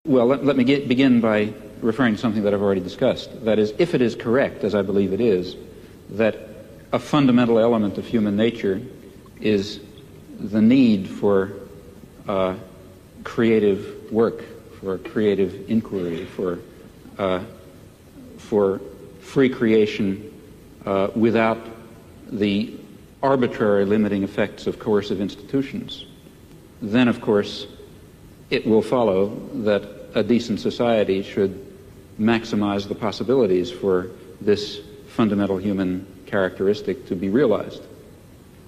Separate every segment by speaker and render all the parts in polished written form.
Speaker 1: Well, let me begin by referring to something that I've already discussed. That is, if it is correct, as I believe it is, that a fundamental element of human nature is the need for creative work, for creative inquiry, for free creation without the arbitrary limiting effects of coercive institutions, then, of course, it will follow that a decent society should maximize the possibilities for this fundamental human characteristic to be realized.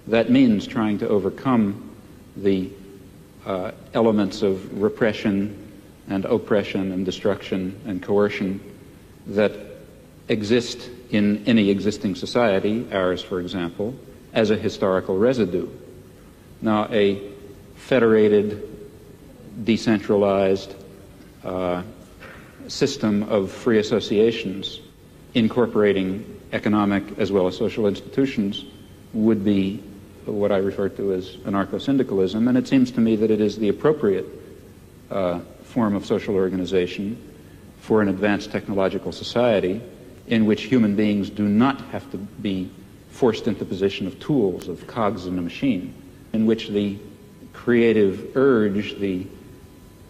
Speaker 1: That means trying to overcome the elements of repression and oppression and destruction and coercion that exist in any existing society, ours, for example, as a historical residue. Now, a federated, decentralized system of free associations incorporating economic as well as social institutions would be what I refer to as anarcho-syndicalism, and it seems to me that it is the appropriate form of social organization for an advanced technological society in which human beings do not have to be forced into the position of tools, of cogs in a machine, in which the creative urge,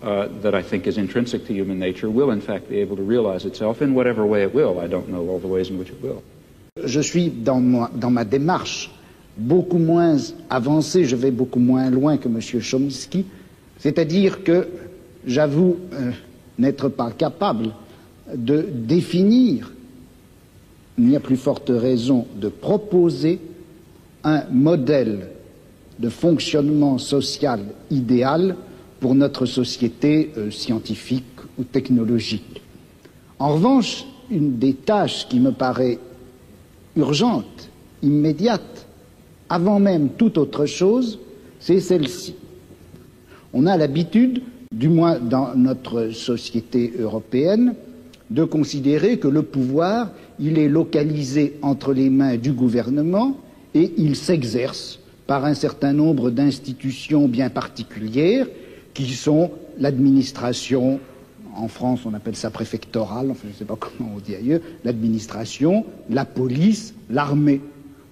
Speaker 1: that I think is intrinsic to human nature, will in fact be able to realize itself in whatever way it will. I don't know all the ways in which it will.
Speaker 2: Je suis dans ma démarche beaucoup moins avancé, je vais beaucoup moins loin que M. Chomsky, c'est-à-dire que j'avoue n'être pas capable de définir, il n'y a plus forte raison de proposer un modèle de fonctionnement social idéal pour notre société scientifique ou technologique. En revanche, une des tâches qui me paraît urgente, immédiate, avant même toute autre chose, c'est celle-ci. On a l'habitude, du moins dans notre société européenne, de considérer que le pouvoir, il est localisé entre les mains du gouvernement et il s'exerce par un certain nombre d'institutions bien particulières qui sont l'administration, en France on appelle ça préfectorale, enfin je ne sais pas comment on dit ailleurs, l'administration, la police, l'armée.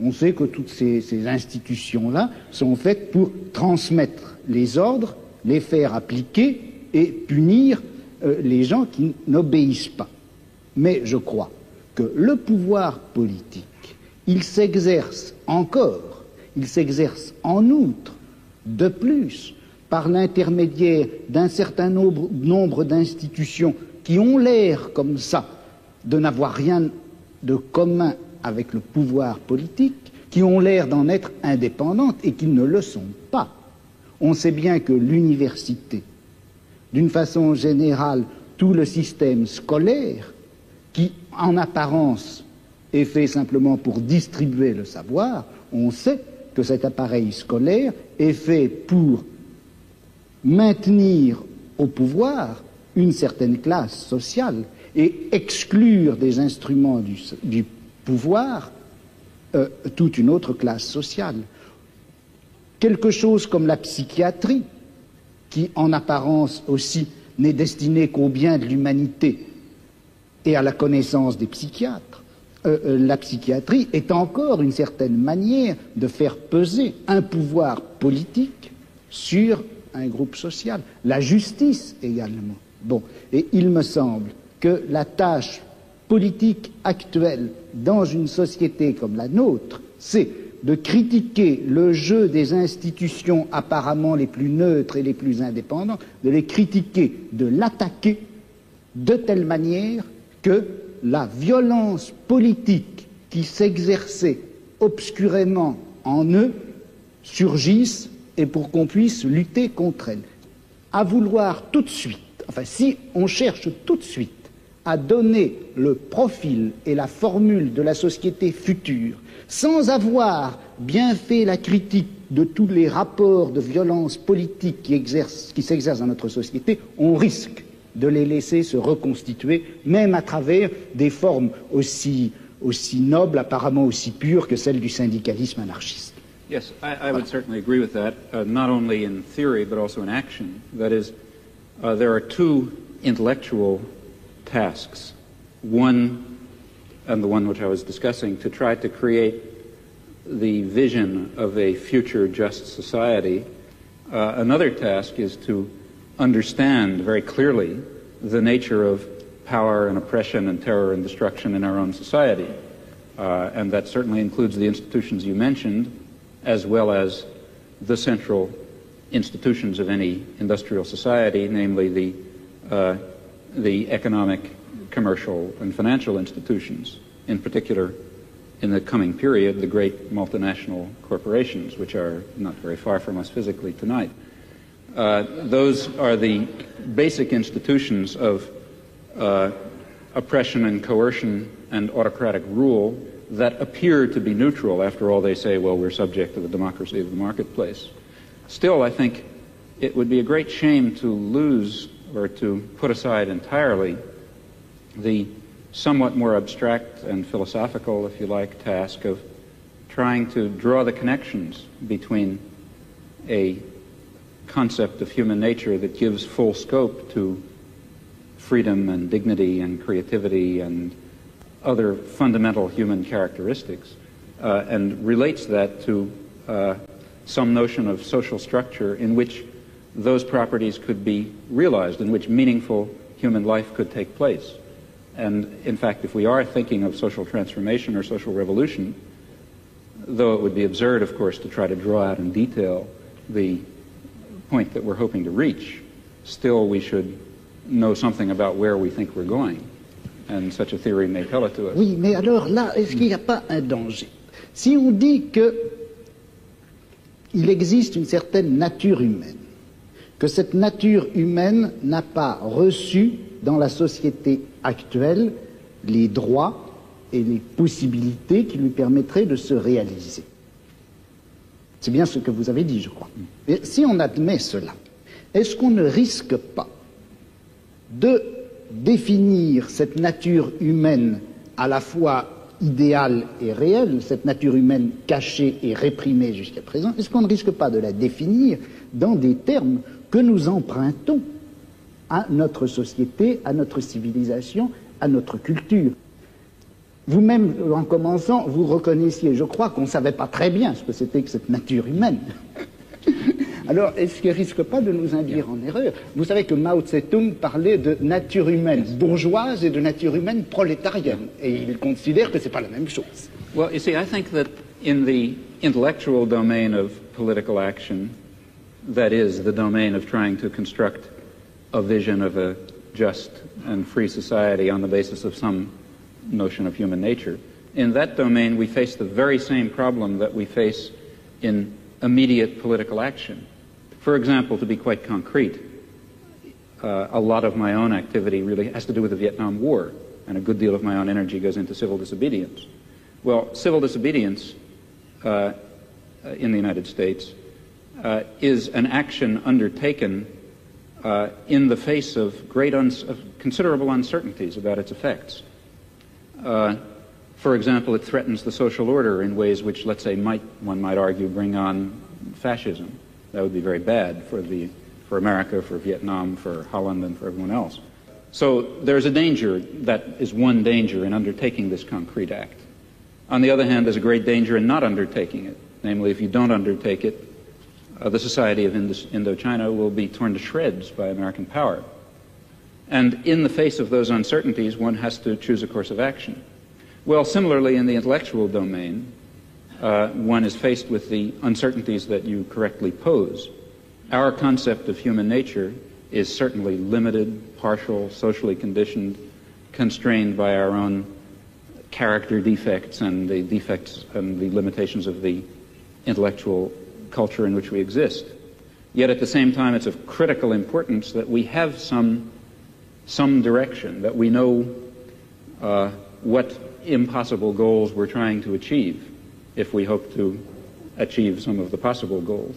Speaker 2: On sait que toutes ces institutions-là sont faites pour transmettre les ordres, les faire appliquer et punir les gens qui n'obéissent pas. Mais je crois que le pouvoir politique, il s'exerce encore, il s'exerce en outre, de plus, par l'intermédiaire d'un certain nombre d'institutions qui ont l'air comme ça de n'avoir rien de commun avec le pouvoir politique, qui ont l'air d'en être indépendantes et qui ne le sont pas. On sait bien que l'université, d'une façon générale, tout le système scolaire, qui en apparence est fait simplement pour distribuer le savoir, on sait que cet appareil scolaire est fait pour maintenir au pouvoir une certaine classe sociale et exclure des instruments du pouvoir toute une autre classe sociale. Quelque chose comme la psychiatrie, qui en apparence aussi n'est destinée qu'au bien de l'humanité et à la connaissance des psychiatres, la psychiatrie est encore une certaine manière de faire peser un pouvoir politique sur un groupe social. La justice également. Bon, et il me semble que la tâche politique actuelle dans une société comme la nôtre, c'est de critiquer le jeu des institutions apparemment les plus neutres et les plus indépendantes, de les critiquer, de l'attaquer de telle manière que la violence politique qui s'exerçait obscurément en eux surgisse et pour qu'on puisse lutter contre elle. À vouloir tout de suite, enfin si on cherche tout de suite à donner le profil et la formule de la société future, sans avoir bien fait la critique de tous les rapports de violence politique qui s'exercent dans notre société, on risque de les laisser se reconstituer, même à travers des formes aussi nobles, apparemment aussi pures que celles du syndicalisme anarchiste.
Speaker 1: Yes, I would certainly agree with that, not only in theory but also in action. That is, there are two intellectual tasks. One, and the one which I was discussing, to try to create the vision of a future just society. Another task is to understand very clearly the nature of power and oppression and terror and destruction in our own society. And that certainly includes the institutions you mentioned, as well as the central institutions of any industrial society, namely the economic, commercial, and financial institutions, in particular, in the coming period, the great multinational corporations, which are not very far from us physically tonight. Those are the basic institutions of oppression and coercion and autocratic rule that appear to be neutral. After all, they say, well, we're subject to the democracy of the marketplace. Still, I think it would be a great shame to lose or to put aside entirely the somewhat more abstract and philosophical, if you like, task of trying to draw the connections between a concept of human nature that gives full scope to freedom and dignity and creativity and other fundamental human characteristics, and relates that to some notion of social structure in which those properties could be realized, in which meaningful human life could take place. And in fact, if we are thinking of social transformation or social revolution, though it would be absurd, of course, to try to draw out in detail the point that we're hoping to reach, still we should know something about where we think we're going. And such a theory may tell it to us.
Speaker 2: Oui, mais alors là, est-ce qu'il n'y a pas un danger? Si on dit qu'il existe une certaine nature humaine, que cette nature humaine n'a pas reçu dans la société actuelle les droits et les possibilités qui lui permettraient de se réaliser. C'est bien ce que vous avez dit, je crois. Et si on admet cela, est-ce qu'on ne risque pas de définir cette nature humaine à la fois idéale et réelle, cette nature humaine cachée et réprimée jusqu'à présent, est-ce qu'on ne risque pas de la définir dans des termes que nous empruntons à notre société, à notre civilisation, à notre culture? Vous-même, en commençant, vous reconnaissiez, je crois, qu'on ne savait pas très bien ce que c'était que cette nature humaine. Alors, est-ce qu'il ne risque pas de nous induire en erreur? Vous savez que Mao Tse-tung parlait de nature humaine bourgeoise et de nature humaine prolétarienne, et il considère que ce n'est pas la même chose.
Speaker 1: Well, you see, I think that in the intellectual domain of political action, that is, the domain of trying to construct a vision of a just and free society on the basis of some notion of human nature, in that domain we face the very same problem that we face in immediate political action. For example, to be quite concrete, a lot of my own activity really has to do with the Vietnam War, and a good deal of my own energy goes into civil disobedience. Well, civil disobedience in the United States is an action undertaken in the face of considerable uncertainties about its effects. For example, it threatens the social order in ways which, let's say, one might argue, bring on fascism. That would be very bad for America, for Vietnam, for Holland, and for everyone else. So there's a danger, that is one danger in undertaking this concrete act. On the other hand, there's a great danger in not undertaking it. Namely, if you don't undertake it, the society of Indochina will be torn to shreds by American power. And in the face of those uncertainties, one has to choose a course of action. Well, similarly, in the intellectual domain, one is faced with the uncertainties that you correctly pose. Our concept of human nature is certainly limited, partial, socially conditioned, constrained by our own character defects and the limitations of the intellectual culture in which we exist. Yet at the same time, it's of critical importance that we have some direction, that we know what impossible goals we're trying to achieve if we hope to achieve some of the possible goals.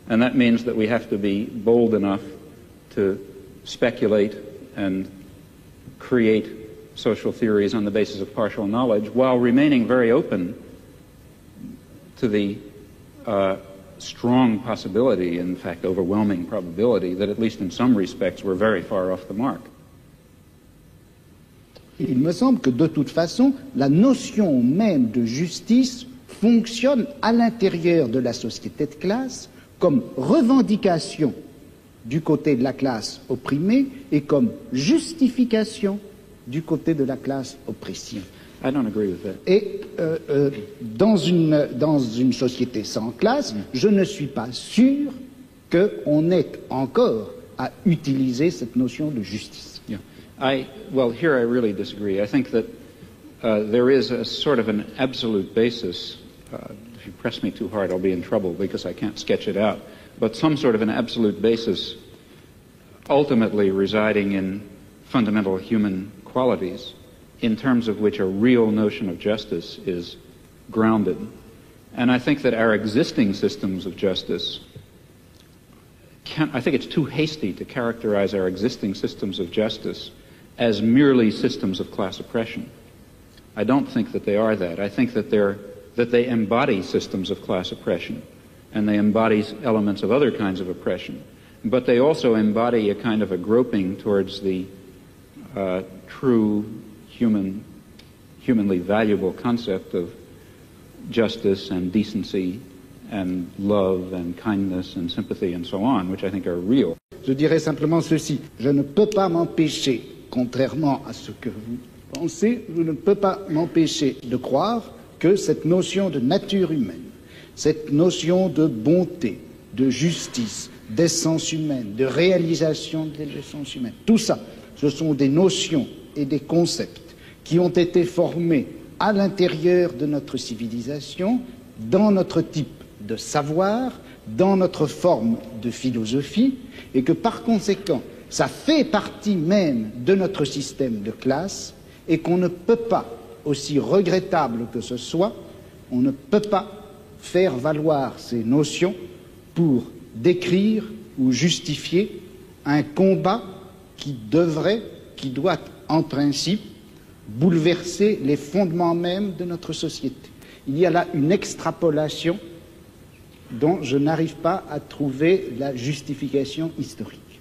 Speaker 1: And that means that we have to be bold enough to speculate and create social theories on the basis of partial knowledge while remaining very open to the strong possibility, in fact overwhelming probability, that at least in some respects we're very far off the mark.
Speaker 2: Il me semble que de toute façon, la notion même de justice fonctionne à l'intérieur de la société de classe comme revendication du côté de la classe opprimée et comme justification du côté de la classe opprimée.
Speaker 1: I don't agree with that.
Speaker 2: Et dans une société sans classe, je ne suis pas sûr qu'on ait encore à utiliser cette notion de justice.
Speaker 1: Yeah. Well, here I really disagree. I think that there is a sort of an absolute basis. If you press me too hard, I'll be in trouble because I can't sketch it out. But some sort of an absolute basis ultimately residing in fundamental human qualities in terms of which a real notion of justice is grounded. And I think that our existing systems of justice I think it's too hasty to characterize our existing systems of justice as merely systems of class oppression. I don't think that they are that. I think that they embody systems of class oppression, and they embody elements of other kinds of oppression. But they also embody a kind of a groping towards the true humanly valuable concept of justice and decency and love and kindness and sympathy and so on, which I think are real.
Speaker 2: Je dirais simplement ceci. Je ne peux pas m'empêcher, contrairement à ce que vous pensez, je ne peux pas m'empêcher de croire que cette notion de nature humaine, cette notion de bonté, de justice, d'essence humaine, de réalisation de l'essence humaine, tout ça, ce sont des notions et des concepts qui ont été formés à l'intérieur de notre civilisation, dans notre type de savoir, dans notre forme de philosophie, et que par conséquent, ça fait partie même de notre système de classe, et qu'on ne peut pas, aussi regrettable que ce soit, on ne peut pas faire valoir ces notions pour décrire ou justifier un combat qui doit en principe bouleverser les fondements mêmes de notre société. Il y a là une extrapolation dont je n'arrive pas à trouver la justification historique.